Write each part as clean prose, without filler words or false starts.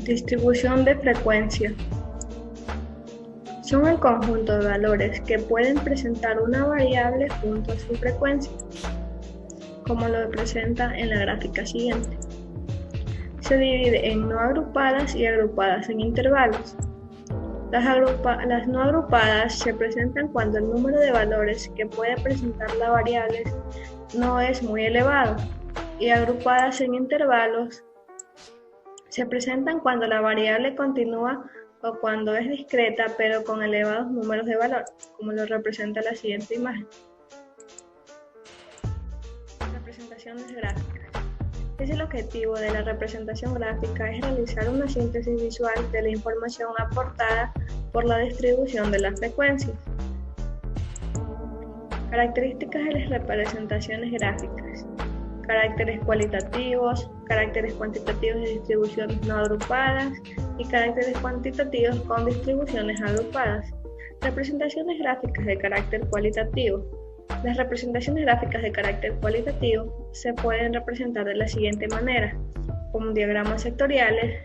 Distribución de frecuencia. Son el conjunto de valores que pueden presentar una variable junto a su frecuencia, como lo presenta en la gráfica siguiente. Se divide en no agrupadas y agrupadas en intervalos. Las no agrupadas se presentan cuando el número de valores que puede presentar la variable no es muy elevado, y agrupadas en intervalos se presentan cuando la variable continúa o cuando es discreta pero con elevados números de valor, como lo representa la siguiente imagen. Representaciones gráficas. El objetivo de la representación gráfica es realizar una síntesis visual de la información aportada por la distribución de las frecuencias. Características de las representaciones gráficas. Caracteres cualitativos, caracteres cuantitativos de distribuciones no agrupadas y caracteres cuantitativos con distribuciones agrupadas. Representaciones gráficas de carácter cualitativo. Las representaciones gráficas de carácter cualitativo se pueden representar de la siguiente manera, como diagramas sectoriales,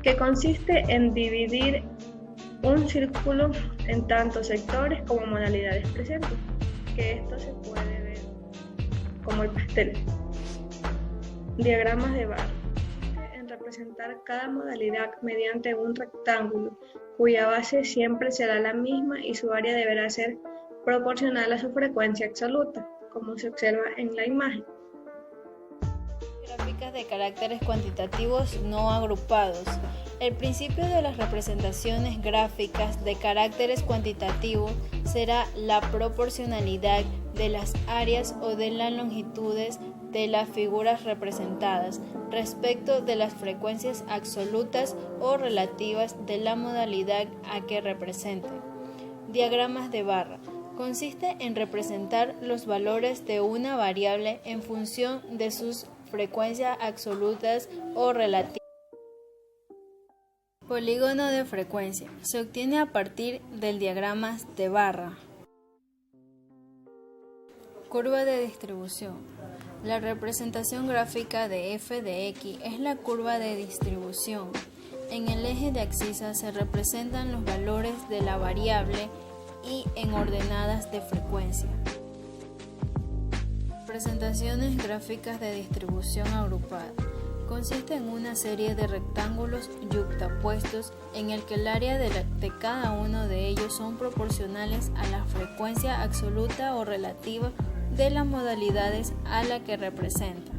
que consiste en dividir un círculo en tantos sectores como modalidades presentes, que esto se puede ver como el pastel. Diagramas de barra, en representar cada modalidad mediante un rectángulo, cuya base siempre será la misma y su área deberá ser proporcional a su frecuencia absoluta, como se observa en la imagen. Gráficas de caracteres cuantitativos no agrupados. El principio de las representaciones gráficas de caracteres cuantitativos será la proporcionalidad de las áreas o de las longitudes de las figuras representadas respecto de las frecuencias absolutas o relativas de la modalidad a que representen. Diagramas de barra. Consiste en representar los valores de una variable en función de sus frecuencias absolutas o relativas. Polígono de frecuencia. Se obtiene a partir del diagrama de barra. Curva de distribución. La representación gráfica de f de x es la curva de distribución. En el eje de abscisa se representan los valores de la variable y en ordenadas de frecuencia. Representaciones gráficas de distribución agrupada. Consiste en una serie de rectángulos yuxtapuestos en el que el área de cada uno de ellos son proporcionales a la frecuencia absoluta o relativa de las modalidades a la que representa.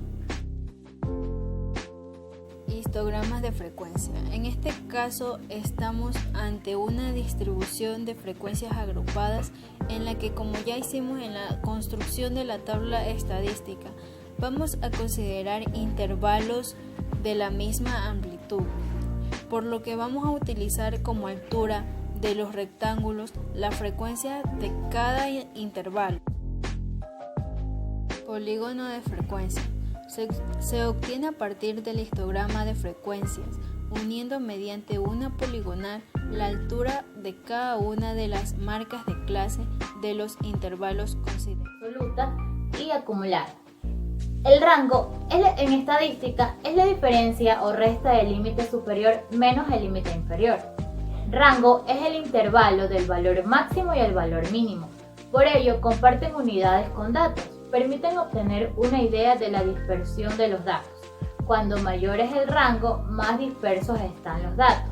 Histogramas de frecuencia. En este caso estamos ante una distribución de frecuencias agrupadas en la que, como ya hicimos en la construcción de la tabla estadística, vamos a considerar intervalos de la misma amplitud, por lo que vamos a utilizar como altura de los rectángulos la frecuencia de cada intervalo. Polígono de frecuencia. Se obtiene a partir del histograma de frecuencias, uniendo mediante una poligonal la altura de cada una de las marcas de clase de los intervalos considerados. Absoluta y acumulada. El rango en estadística es la diferencia o resta del límite superior menos el límite inferior. Rango es el intervalo del valor máximo y el valor mínimo. Por ello, comparten unidades con datos. Permiten obtener una idea de la dispersión de los datos. Cuando mayor es el rango, más dispersos están los datos.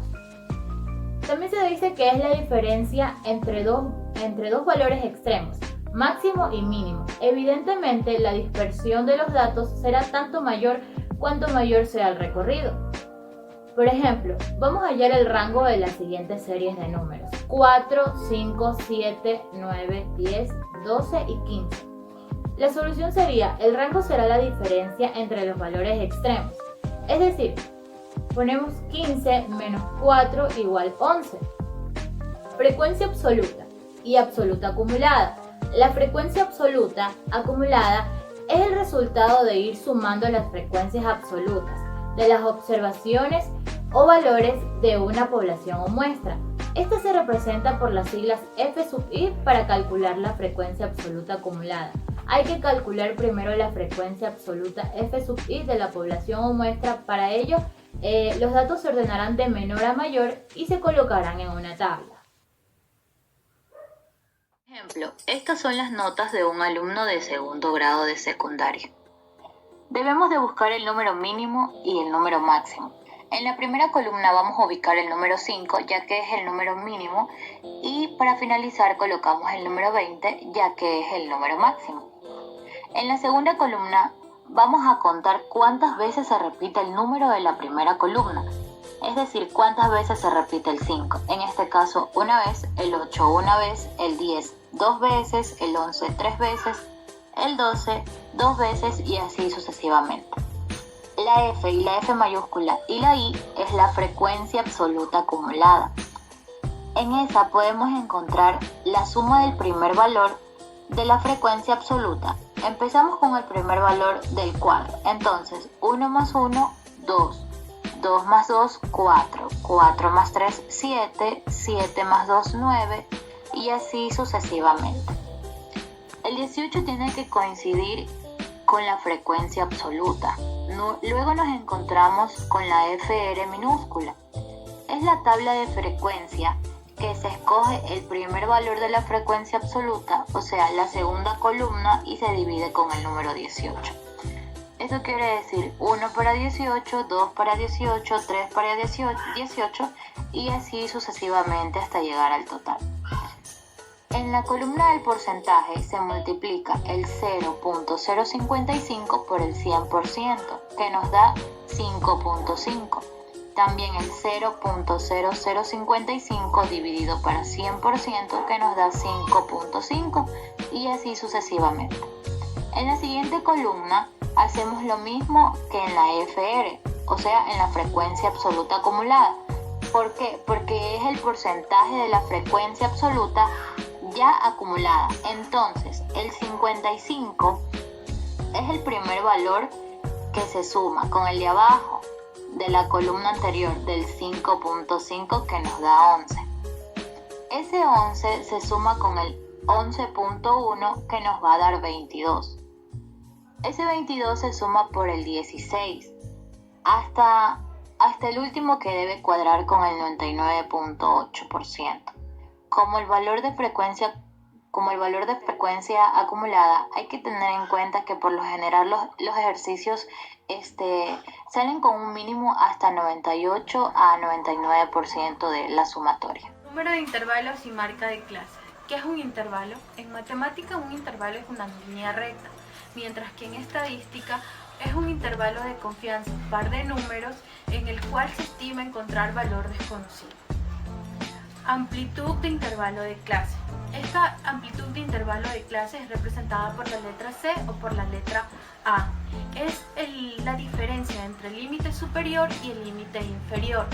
También se dice que es la diferencia entre dos valores extremos, máximo y mínimo. Evidentemente, la dispersión de los datos será tanto mayor cuanto mayor sea el recorrido. Por ejemplo, vamos a hallar el rango de las siguientes series de números: 4, 5, 7, 9, 10, 12 y 15. La solución sería, el rango será la diferencia entre los valores extremos. Es decir, ponemos 15 menos 4 igual 11. Frecuencia absoluta y absoluta acumulada. La frecuencia absoluta acumulada es el resultado de ir sumando las frecuencias absolutas de las observaciones o valores de una población o muestra. Esta se representa por las siglas f sub i para calcular la frecuencia absoluta acumulada. Hay que calcular primero la frecuencia absoluta f sub i de la población o muestra. Para ello, Los datos se ordenarán de menor a mayor y se colocarán en una tabla. Ejemplo, estas son las notas de un alumno de segundo grado de secundaria. Debemos de buscar el número mínimo y el número máximo. En la primera columna vamos a ubicar el número 5, ya que es el número mínimo, y para finalizar colocamos el número 20, ya que es el número máximo. En la segunda columna vamos a contar cuántas veces se repite el número de la primera columna, es decir, cuántas veces se repite el 5. En este caso, una vez, el 8 una vez, el 10 dos veces, el 11 tres veces, el 12 dos veces y así sucesivamente. La F y la F mayúscula y la I es la frecuencia absoluta acumulada. En esa podemos encontrar la suma del primer valor de la frecuencia absoluta. Empezamos con el primer valor del cuadro. Entonces, 1 más 1, 2. 2 más 2, 4. 4 más 3, 7. 7 más 2, 9. Y así sucesivamente. El 18 tiene que coincidir con la frecuencia absoluta. Luego nos encontramos con la FR minúscula. Es la tabla de frecuencia que se escoge el primer valor de la frecuencia absoluta, o sea, la segunda columna, y se divide con el número 18. Esto quiere decir 1 para 18, 2 para 18, 3 para 18 y así sucesivamente hasta llegar al total. En la columna del porcentaje se multiplica el 0.055 por el 100%, que nos da 5.5. También el 0.0055 dividido para 100%, que nos da 5.5, y así sucesivamente. En la siguiente columna hacemos lo mismo que en la FR, o sea, en la frecuencia absoluta acumulada. ¿Por qué? Porque es el porcentaje de la frecuencia absoluta ya acumulada. Entonces, el 55 es el primer valor que se suma con el de abajo de la columna anterior del 5.5, que nos da 11. Ese 11 se suma con el 11.1, que nos va a dar 22. Ese 22 se suma por el 16 hasta el último, que debe cuadrar con el 99.8%. Como el valor de frecuencia acumulada, hay que tener en cuenta que por lo general los ejercicios salen con un mínimo hasta 98 a 99% de la sumatoria. Número de intervalos y marca de clase. ¿Qué es un intervalo? En matemática un intervalo es una línea recta, mientras que en estadística es un intervalo de confianza, un par de números en el cual se estima encontrar valor desconocido. Amplitud de intervalo de clase. Esta amplitud de intervalo de clase es representada por la letra C o por la letra A. Es la diferencia entre el límite superior y el límite inferior.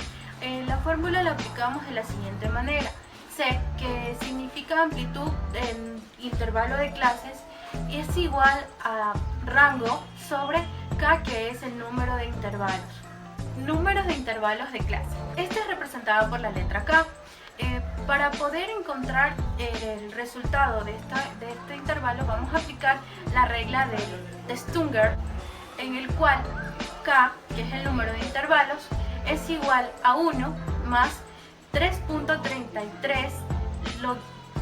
La fórmula la aplicamos de la siguiente manera. C, que significa amplitud en intervalo de clases, es igual a rango sobre K, que es el número de intervalos. Números de intervalos de clase. Este es representado por la letra K. Para poder encontrar el resultado de este intervalo, vamos a aplicar la regla de Stunger, en el cual K, que es el número de intervalos, es igual a 1 más 3.33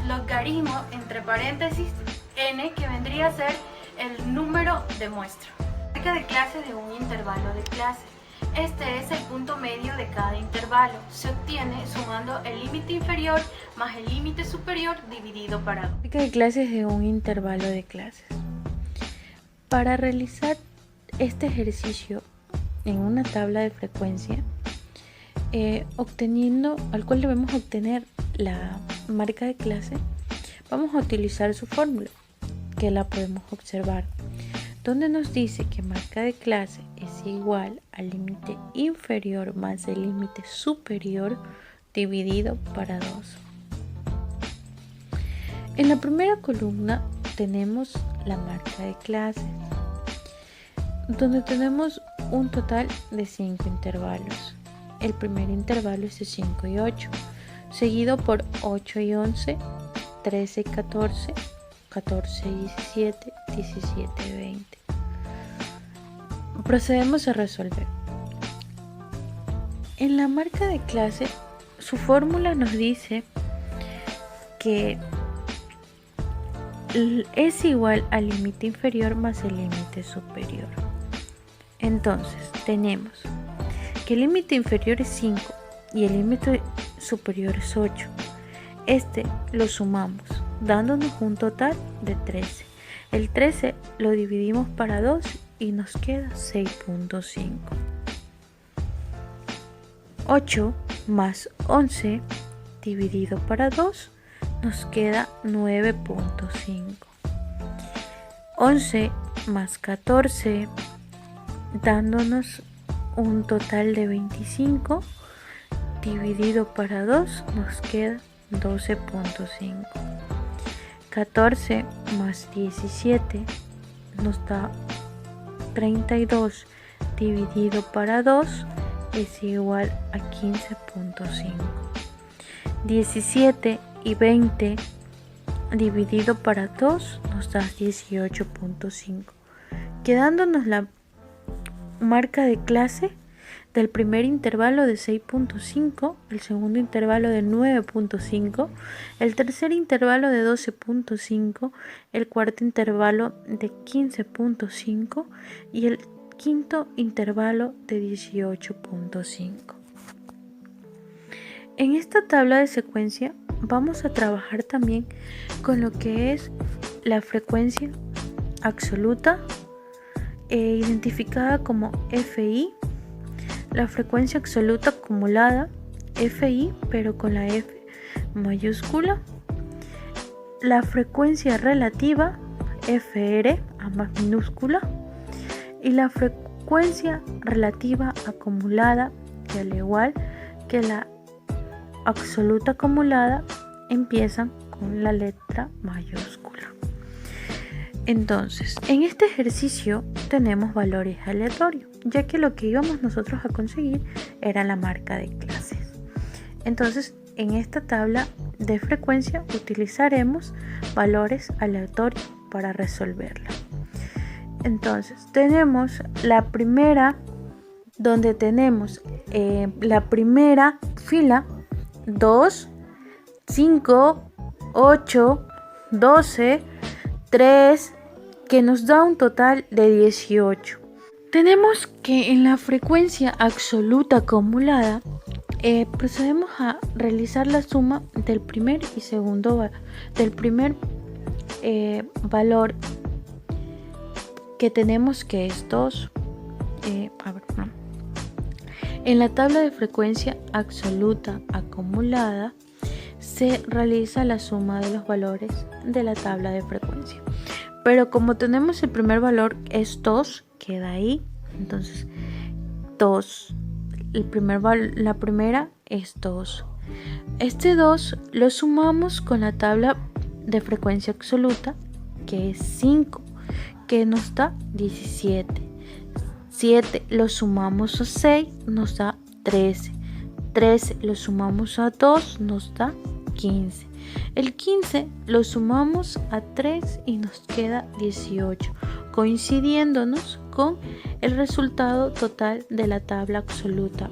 logaritmo entre paréntesis n, que vendría a ser el número de muestra. Marca de clases de un intervalo de clase. Este es el punto medio de cada intervalo. Se obtiene sumando el límite inferior más el límite superior dividido para 2. Marca de clases de un intervalo de clases. Para realizar este ejercicio en una tabla de frecuencia, al cual debemos obtener la marca de clase, vamos a utilizar su fórmula, que la podemos observar, donde nos dice que marca de clase es igual al límite inferior más el límite superior dividido para 2. En la primera columna tenemos la marca de clases, donde tenemos un total de 5 intervalos. El primer intervalo es de 5 y 8, seguido por 8 y 11, 13 y 14, 14 y 17, 17 y 20. Procedemos a resolver. En la marca de clase, su fórmula nos dice que es igual al límite inferior más el límite superior. Entonces, tenemos que el límite inferior es 5 y el límite superior es 8. Este lo sumamos, dándonos un total de 13. El 13 lo dividimos para 2 y nos queda 6.5. 8 más 11 dividido para 2 nos queda 9.5. 11 más 14 dándonos un total de 25 dividido para 2 nos queda 12.5. 14 más 17 nos da 32 dividido para 2 es igual a 15.5. 17 y 20 dividido para 2 nos da 18.5. Quedándonos la marca de clase del primer intervalo de 6.5, el segundo intervalo de 9.5, el tercer intervalo de 12.5, el cuarto intervalo de 15.5 y el quinto intervalo de 18.5. En esta tabla de secuencia vamos a trabajar también con lo que es la frecuencia absoluta, identificada como FI, la frecuencia absoluta acumulada, FI, pero con la F mayúscula, la frecuencia relativa, FR, ambas minúscula, y la frecuencia relativa acumulada, que al igual que la absoluta acumulada, empiezan con la letra mayúscula. Entonces, en este ejercicio tenemos valores aleatorios, ya que lo que íbamos nosotros a conseguir era la marca de clases. Entonces, en esta tabla de frecuencia utilizaremos valores aleatorios para resolverla. Entonces, tenemos la primera, donde tenemos la primera fila 2, 5, 8, 12, 3, que nos da un total de 18. Tenemos que en la frecuencia absoluta acumulada procedemos a realizar la suma del primer y segundo del primer valor que tenemos, que es 2. En la tabla de frecuencia absoluta acumulada se realiza la suma de los valores de la tabla de frecuencia. Pero como tenemos el primer valor es 2, queda ahí. Entonces 2, la primera es 2. Este 2 lo sumamos con la tabla de frecuencia absoluta, que es 5, que nos da 17. 7 lo sumamos a 6, nos da 13. 13 lo sumamos a 2, nos da 15. El 15 lo sumamos a 3 y nos queda 18, coincidiéndonos con el resultado total de la tabla absoluta.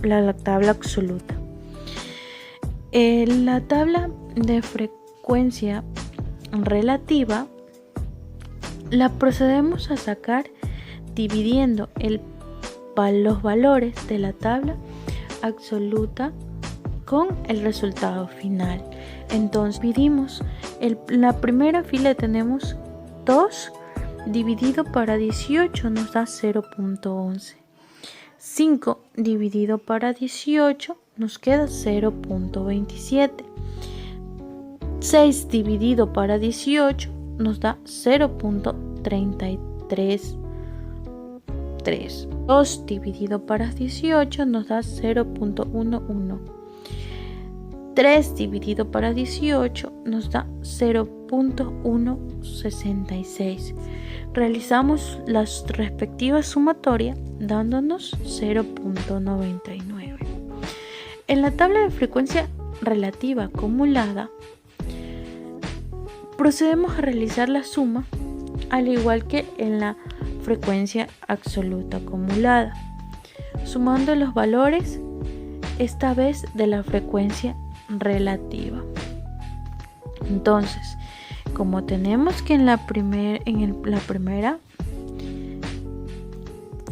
La tabla de frecuencia relativa la procedemos a sacar dividiendo los valores de la tabla absoluta con el resultado final. Entonces dividimos la primera fila, tenemos 2 dividido para 18 nos da 0.11. 5 dividido para 18 nos queda 0.27. 6 dividido para 18 nos da 0.33. 2 dividido para 18 nos da 0.11. 3 dividido para 18 nos da 0.166. Realizamos las respectivas sumatorias dándonos 0.99. En la tabla de frecuencia relativa acumulada procedemos a realizar la suma al igual que en la frecuencia absoluta acumulada. sumando los valores, esta vez de la frecuencia relativa. Entonces, como tenemos que en la primera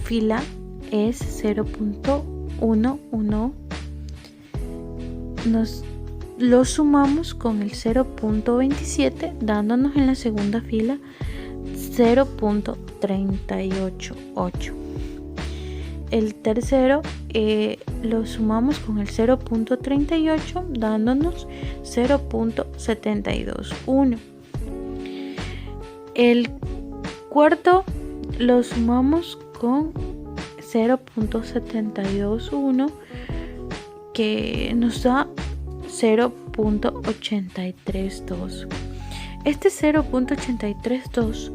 fila es 0.11, nos lo sumamos con el 0.27, dándonos en la segunda fila 0.388. El tercero lo sumamos con el 0.38, dándonos 0.721. El cuarto lo sumamos con 0.721, que nos da 0.832. Este 0.832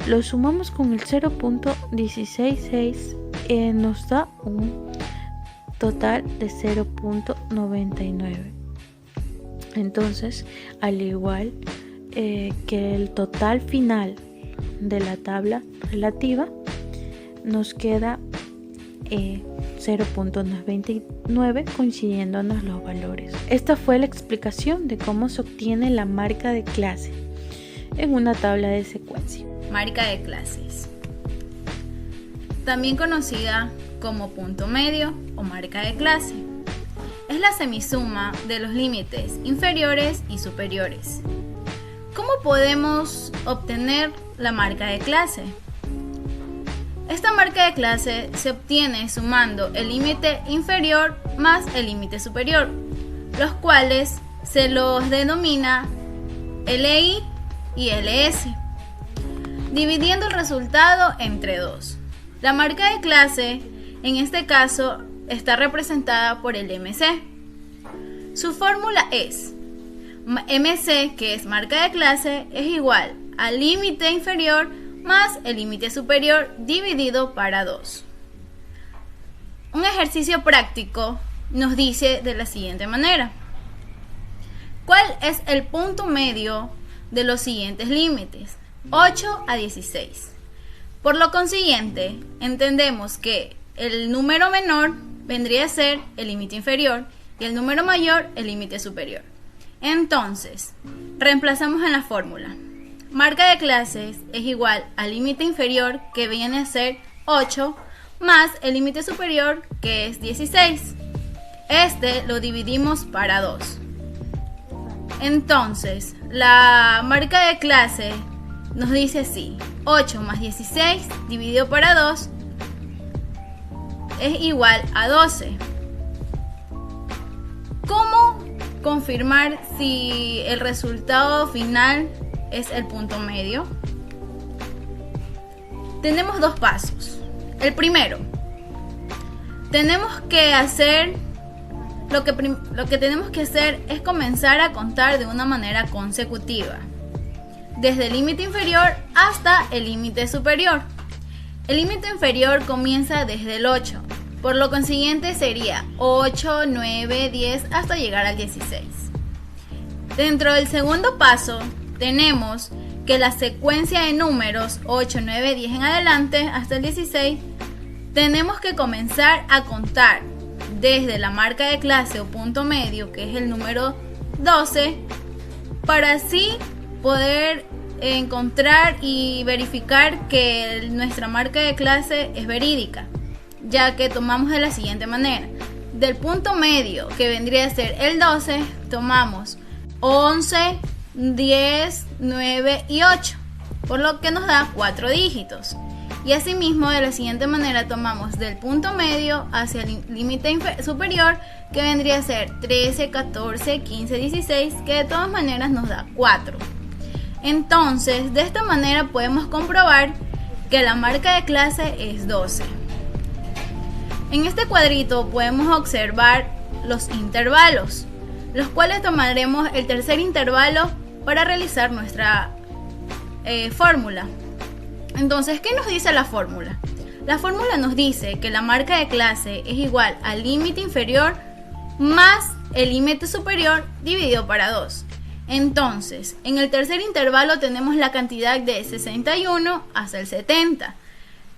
lo sumamos con el 0.166, nos da un total de 0.99. Entonces, al igual que el total final de la tabla relativa, nos queda 0.99 coincidiéndonos los valores. Esta fue la explicación de cómo se obtiene la marca de clase en una tabla de secuencia. Marca de clases, también conocida como punto medio o marca de clase, es la semisuma de los límites inferiores y superiores. ¿Cómo podemos obtener la marca de clase? Esta marca de clase se obtiene sumando el límite inferior más el límite superior, los cuales se los denomina LI y LS, dividiendo el resultado entre 2. La marca de clase, en este caso, está representada por el MC. Su fórmula es MC, que es marca de clase, es igual al límite inferior más el límite superior dividido para 2. Un ejercicio práctico nos dice de la siguiente manera: ¿cuál es el punto medio de los siguientes límites? 8 a 16. Por lo consiguiente, entendemos que el número menor vendría a ser el límite inferior y el número mayor el límite superior. Entonces, reemplazamos en la fórmula. Marca de clases es igual al límite inferior, que viene a ser 8, más el límite superior, que es 16. Este lo dividimos para 2. Entonces, la marca de clase nos dice así: 8 más 16 dividido para 2 es igual a 12. ¿Cómo confirmar si el resultado final es el punto medio? Tenemos dos pasos. El primero, tenemos que hacer lo que tenemos que hacer es comenzar a contar de una manera consecutiva, desde el límite inferior hasta el límite superior. El límite inferior comienza desde el 8, por lo consiguiente sería 8, 9, 10 hasta llegar al 16. Dentro del segundo paso tenemos que la secuencia de números 8, 9, 10 en adelante hasta el 16, tenemos que comenzar a contar desde la marca de clase o punto medio, que es el número 12, para así poder encontrar y verificar que nuestra marca de clase es verídica, ya que tomamos de la siguiente manera: del punto medio, que vendría a ser el 12, tomamos 11, 10, 9 y 8, por lo que nos da 4 dígitos. Y asimismo, de la siguiente manera tomamos del punto medio hacia el límite superior, que vendría a ser 13, 14, 15, 16, que de todas maneras nos da 4. Entonces, de esta manera podemos comprobar que la marca de clase es 12. En este cuadrito podemos observar los intervalos, los cuales tomaremos el tercer intervalo para realizar nuestra fórmula. Entonces, ¿qué nos dice la fórmula? La fórmula nos dice que la marca de clase es igual al límite inferior más el límite superior dividido para 2. Entonces, en el tercer intervalo tenemos la cantidad de 61 hasta el 70,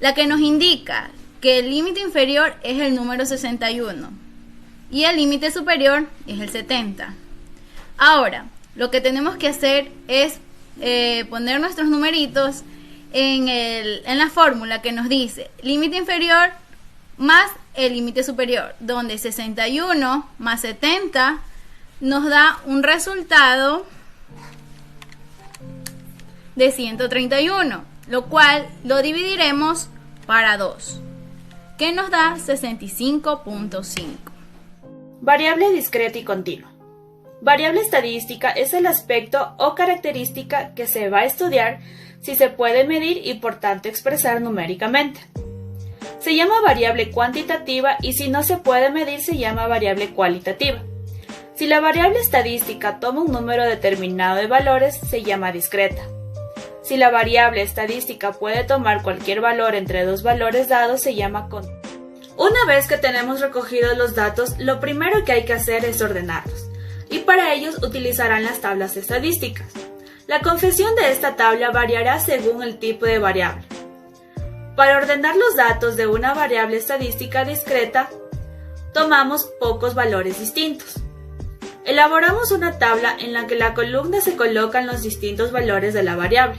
la que nos indica que el límite inferior es el número 61 y el límite superior es el 70. Ahora, lo que tenemos que hacer es poner nuestros numeritos en la fórmula que nos dice límite inferior más el límite superior, donde 61 más 70 nos da un resultado de 131, lo cual lo dividiremos para 2, que nos da 65.5. Variable discreta y continua. Variable estadística es el aspecto o característica que se va a estudiar si se puede medir y por tanto expresar numéricamente. Se llama variable cuantitativa y si no se puede medir se llama variable cualitativa. Si la variable estadística toma un número determinado de valores, se llama discreta. Si la variable estadística puede tomar cualquier valor entre dos valores dados, se llama continua. Una vez que tenemos recogidos los datos, lo primero que hay que hacer es ordenarlos, y para ellos utilizarán las tablas estadísticas. La confección de esta tabla variará según el tipo de variable. Para ordenar los datos de una variable estadística discreta, tomamos pocos valores distintos. Elaboramos una tabla en la que la columna se colocan los distintos valores de la variable,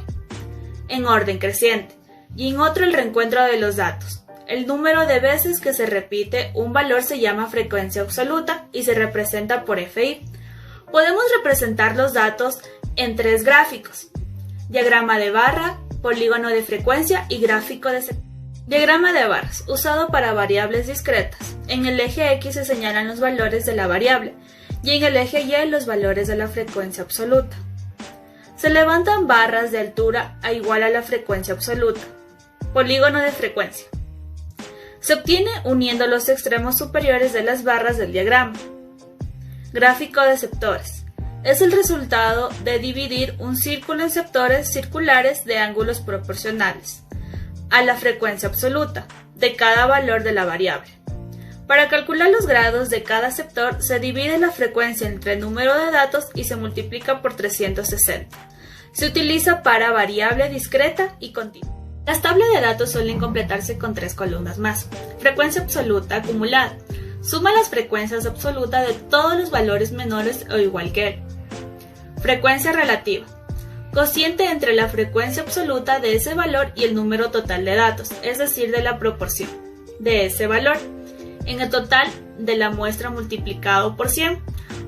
en orden creciente, y en otro el reencuentro de los datos. El número de veces que se repite un valor se llama frecuencia absoluta y se representa por FI. Podemos representar los datos en 3 gráficos: diagrama de barra, polígono de frecuencia y gráfico de sección. Diagrama de barras, usado para variables discretas. En el eje X se señalan los valores de la variable y en el eje Y los valores de la frecuencia absoluta. Se levantan barras de altura a igual a la frecuencia absoluta. Polígono de frecuencia. Se obtiene uniendo los extremos superiores de las barras del diagrama. Gráfico de sectores. Es el resultado de dividir un círculo en sectores circulares de ángulos proporcionales a la frecuencia absoluta de cada valor de la variable. Para calcular los grados de cada sector, se divide la frecuencia entre el número de datos y se multiplica por 360. Se utiliza para variable discreta y continua. Las tablas de datos suelen completarse con 3 columnas más. Frecuencia absoluta acumulada. Suma las frecuencias absolutas de todos los valores menores o igual que él. Frecuencia relativa. Cociente entre la frecuencia absoluta de ese valor y el número total de datos, es decir, de la proporción de ese valor en el total de la muestra multiplicado por 100.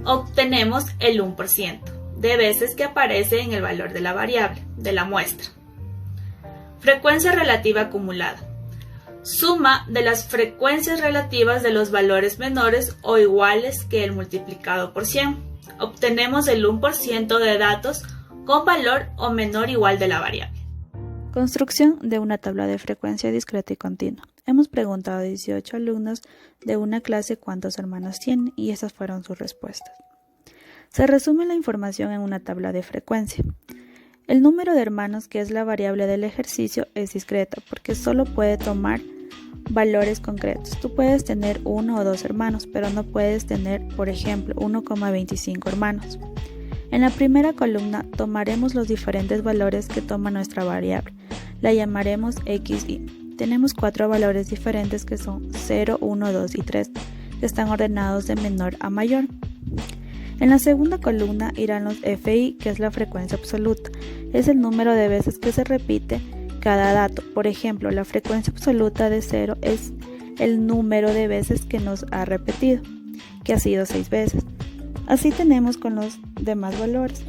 Obtenemos el 1% de veces que aparece en el valor de la variable, de la muestra. Frecuencia relativa acumulada. Suma de las frecuencias relativas de los valores menores o iguales que el multiplicado por 100. Obtenemos el 1% de datos con valor o menor o igual de la variable. Construcción de una tabla de frecuencia discreta y continua. Hemos preguntado a 18 alumnos de una clase cuántos hermanos tienen y esas fueron sus respuestas. Se resume la información en una tabla de frecuencia. El número de hermanos, que es la variable del ejercicio, es discreta porque solo puede tomar valores concretos. Tú puedes tener 1 o 2 hermanos, pero no puedes tener, por ejemplo, 1,25 hermanos. En la primera columna tomaremos los diferentes valores que toma nuestra variable. La llamaremos X, Y. Tenemos 4 valores diferentes que son 0, 1, 2 y 3, que están ordenados de menor a mayor. En la segunda columna irán los FI, que es la frecuencia absoluta. Es el número de veces que se repite cada dato. Por ejemplo, la frecuencia absoluta de 0 es el número de veces que nos ha repetido, que ha sido 6 veces. Así tenemos con los demás valores.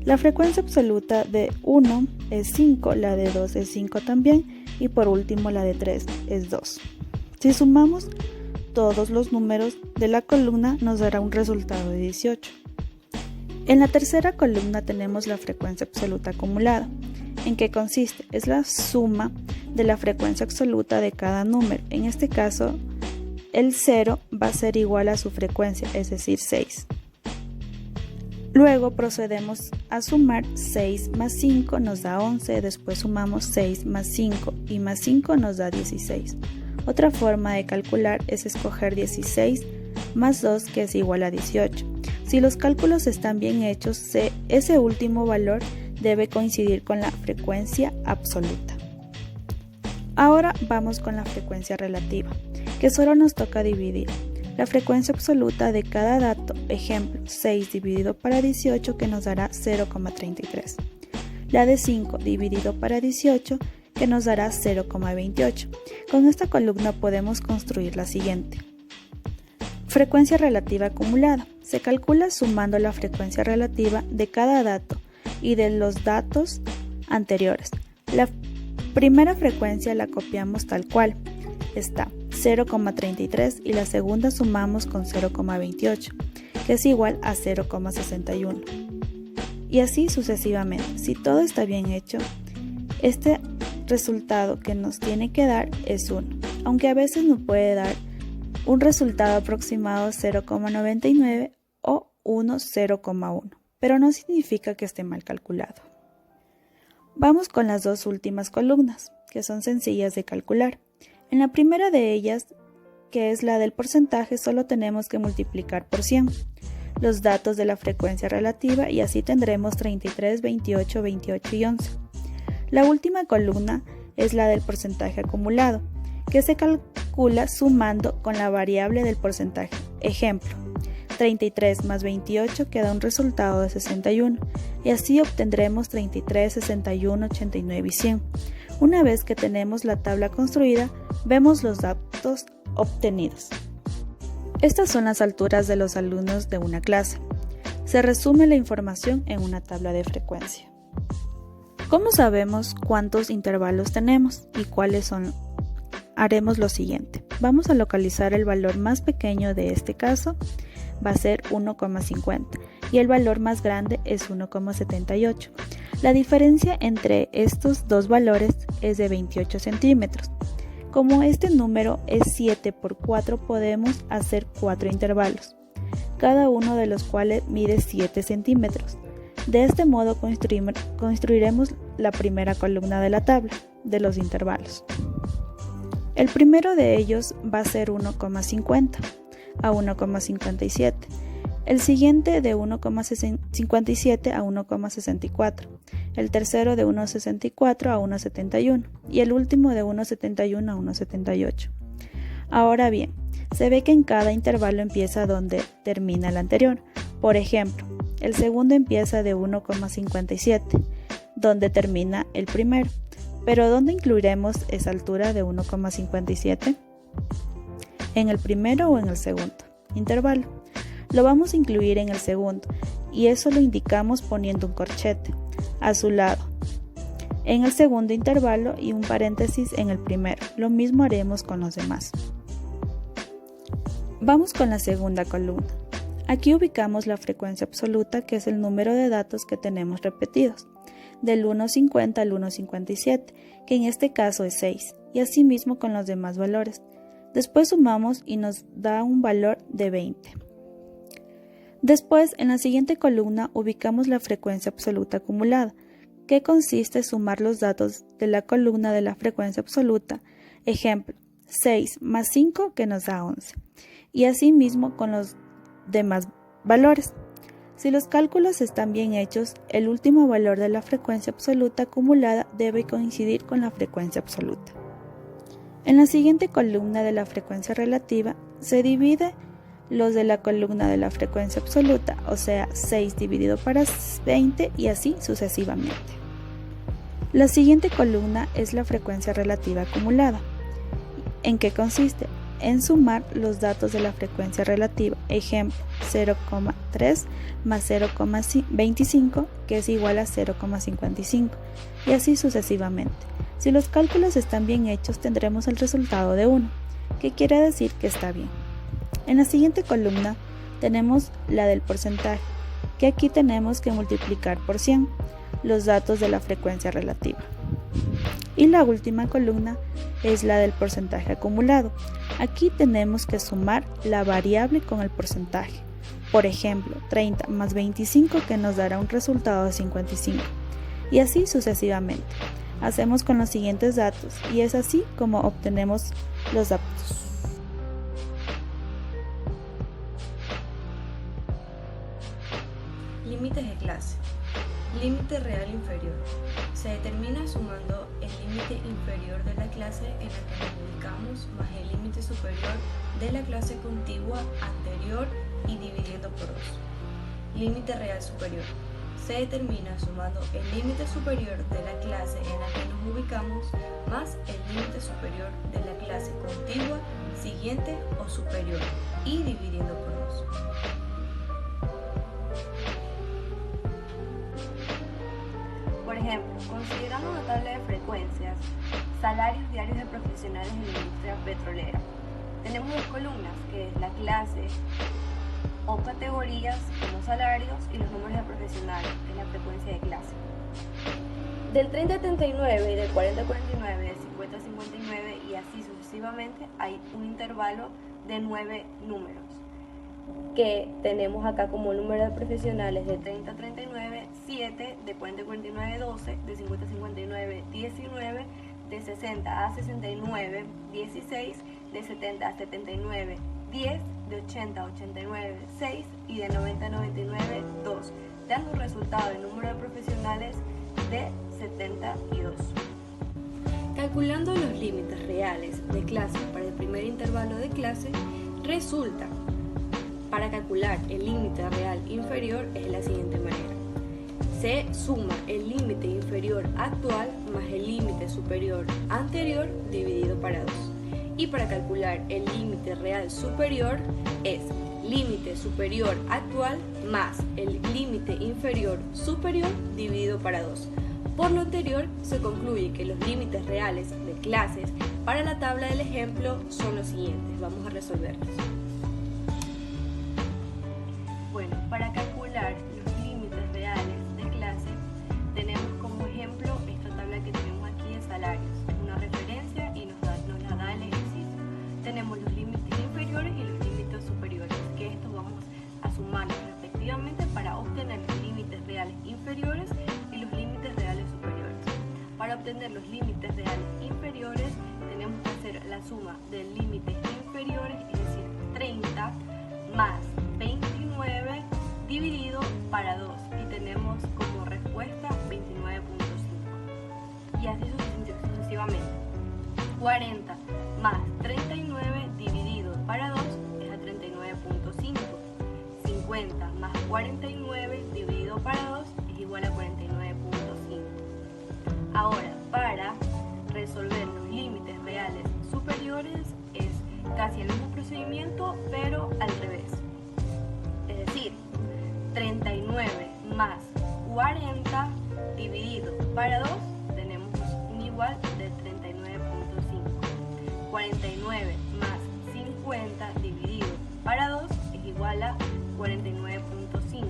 La frecuencia absoluta de 1 es 5, la de 2 es 5 también, y por último la de 3 es 2. Si sumamos todos los números de la columna nos dará un resultado de 18. En la tercera columna tenemos la frecuencia absoluta acumulada. ¿En qué consiste? Es la suma de la frecuencia absoluta de cada número. En este caso, el 0 va a ser igual a su frecuencia, es decir, 6. Luego procedemos a sumar 6 más 5 nos da 11, después sumamos 6 más 5 y más 5 nos da 16. Otra forma de calcular es escoger 16 más 2, que es igual a 18. Si los cálculos están bien hechos, ese último valor debe coincidir con la frecuencia absoluta. Ahora vamos con la frecuencia relativa, que solo nos toca dividir la frecuencia absoluta de cada dato, ejemplo, 6 dividido para 18 que nos dará 0,33. La de 5 dividido para 18 que nos dará 0,28. Con esta columna podemos construir la siguiente. Frecuencia relativa acumulada. Se calcula sumando la frecuencia relativa de cada dato y de los datos anteriores. La primera frecuencia la copiamos tal cual. Está 0,33 y la segunda sumamos con 0,28, que es igual a 0,61. Y así sucesivamente. Si todo está bien hecho, este resultado que nos tiene que dar es 1, aunque a veces nos puede dar un resultado aproximado 0,99 o 0,1, pero no significa que esté mal calculado. Vamos con las dos últimas columnas, que son sencillas de calcular. En la primera de ellas, que es la del porcentaje, solo tenemos que multiplicar por 100 los datos de la frecuencia relativa y así tendremos 33, 28, 28 y 11. La última columna es la del porcentaje acumulado, que se calcula sumando con la variable del porcentaje. Ejemplo, 33 más 28 queda un resultado de 61 y así obtendremos 33, 61, 89 y 100. Una vez que tenemos la tabla construida, vemos los datos obtenidos. Estas son las alturas de los alumnos de una clase. Se resume la información en una tabla de frecuencia. ¿Cómo sabemos cuántos intervalos tenemos y cuáles son? Haremos lo siguiente. Vamos a localizar el valor más pequeño de este caso, va a ser 1,50 y el valor más grande es 1,78. La diferencia entre estos dos valores es de 28 centímetros. Como este número es 7 por 4, podemos hacer 4 intervalos, cada uno de los cuales mide 7 centímetros. De este modo construiremos la primera columna de la tabla de los intervalos. El primero de ellos va a ser 1,50 a 1,57, el siguiente de 1,57 a 1,64, el tercero de 1,64 a 1,71 y el último de 1,71 a 1,78. Ahora bien, se ve que en cada intervalo empieza donde termina el anterior. Por ejemplo, el segundo empieza de 1,57, donde termina el primero. Pero ¿dónde incluiremos esa altura de 1,57? ¿En el primero o en el segundo intervalo? Lo vamos a incluir en el segundo y eso lo indicamos poniendo un corchete a su lado en el segundo intervalo y un paréntesis en el primero. Lo mismo haremos con los demás. Vamos con la segunda columna. Aquí ubicamos la frecuencia absoluta, que es el número de datos que tenemos repetidos, del 1,50 al 1,57, que en este caso es 6, y asimismo con los demás valores. Después sumamos y nos da un valor de 20. Después, en la siguiente columna, ubicamos la frecuencia absoluta acumulada, que consiste en sumar los datos de la columna de la frecuencia absoluta. Ejemplo, 6 más 5 que nos da 11. Y asimismo con los demás valores. Si los cálculos están bien hechos, el último valor de la frecuencia absoluta acumulada debe coincidir con la frecuencia absoluta. En la siguiente columna de la frecuencia relativa se divide los de la columna de la frecuencia absoluta, o sea 6 dividido para 20 y así sucesivamente. La siguiente columna es la frecuencia relativa acumulada. ¿En qué consiste? En sumar los datos de la frecuencia relativa, ejemplo 0,3 más 0,25 que es igual a 0,55 y así sucesivamente. Si los cálculos están bien hechos tendremos el resultado de 1, que quiere decir que está bien. En la siguiente columna tenemos la del porcentaje, que aquí tenemos que multiplicar por 100 los datos de la frecuencia relativa. Y la última columna es la del porcentaje acumulado. Aquí tenemos que sumar la variable con el porcentaje. Por ejemplo, 30 más 25 que nos dará un resultado de 55. Y así sucesivamente. Hacemos con los siguientes datos y es así como obtenemos los datos. Límites de clase. Límite real inferior. Se determina sumando el límite inferior de la clase en la que nos ubicamos más el límite superior de la clase contigua anterior y dividiendo por 2. Límite real superior. Se determina sumando el límite superior de la clase en la que nos ubicamos más el límite superior de la clase contigua siguiente o superior y dividiendo por 2. Por ejemplo, considerando una tabla de frecuencias, salarios diarios de profesionales en la industria petrolera. Tenemos dos columnas, que es la clase o categorías, con los salarios, y los números de profesionales, que es la frecuencia de clase. Del 30 a 39 y del 40 a 49, del 50 a 59 y así sucesivamente, hay un intervalo de 9 números, que tenemos acá como número de profesionales de 30 a 39, 7, de 40 a 49, 12, de 50 a 59, 19, de 60 a 69, 16, de 70 a 79, 10, de 80 a 89, 6 y de 90 a 99, 2, dando un resultado de número de profesionales de 72. Calculando los límites reales de clase para el primer intervalo de clase, resulta, para calcular el límite real inferior es de la siguiente manera. Se suma el límite inferior actual más el límite superior anterior dividido para 2. Y para calcular el límite real superior es límite superior actual más el límite inferior superior dividido para 2. Por lo anterior, se concluye que los límites reales de clases para la tabla del ejemplo son los siguientes. Vamos a resolverlos. Bueno, para calcular los límites reales de clase, tenemos como ejemplo esta tabla que tenemos aquí de salarios. Es una referencia y nos la da el ejercicio. Tenemos los límites inferiores y los límites superiores, que estos vamos a sumarlos respectivamente para obtener los límites reales inferiores y los límites reales superiores. Para obtener los límites reales inferiores, tenemos que hacer la suma de límites inferiores, es decir, 30 más 29 dividido para 2 y tenemos como respuesta 29.5 y así sucesivamente. 40 más 39 dividido para 2 es a 39.5. 50 más 49 dividido para 2 es igual a 49.5. Ahora, para resolver los límites reales superiores es casi el mismo procedimiento, pero al revés. Es decir, 39 más 40 dividido para 2 tenemos un igual de 39.5. 49 más 50 dividido para 2 es igual a 49.5.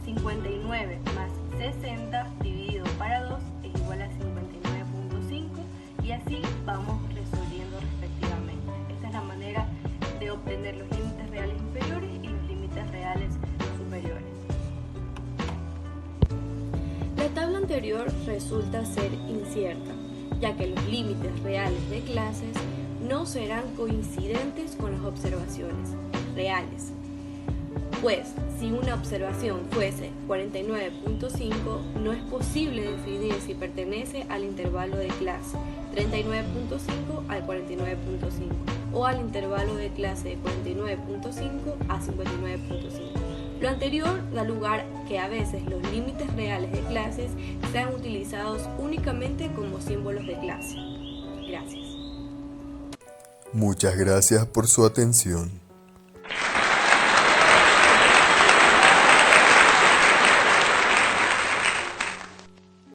59 más 60 dividido para 2 es igual a 59.5 y así vamos resolviendo respectivamente. Esta es la manera de obtener los límites reales inferiores y los límites reales superiores. La tabla anterior resulta ser incierta, ya que los límites reales de clases no serán coincidentes con las observaciones reales. Pues, si una observación fuese 49.5, no es posible definir si pertenece al intervalo de clase 39.5 al 49.5 o al intervalo de clase de 49.5 a 59.5. Lo anterior da lugar a que a veces los límites reales de clases sean utilizados únicamente como símbolos de clase. Gracias. Muchas gracias por su atención.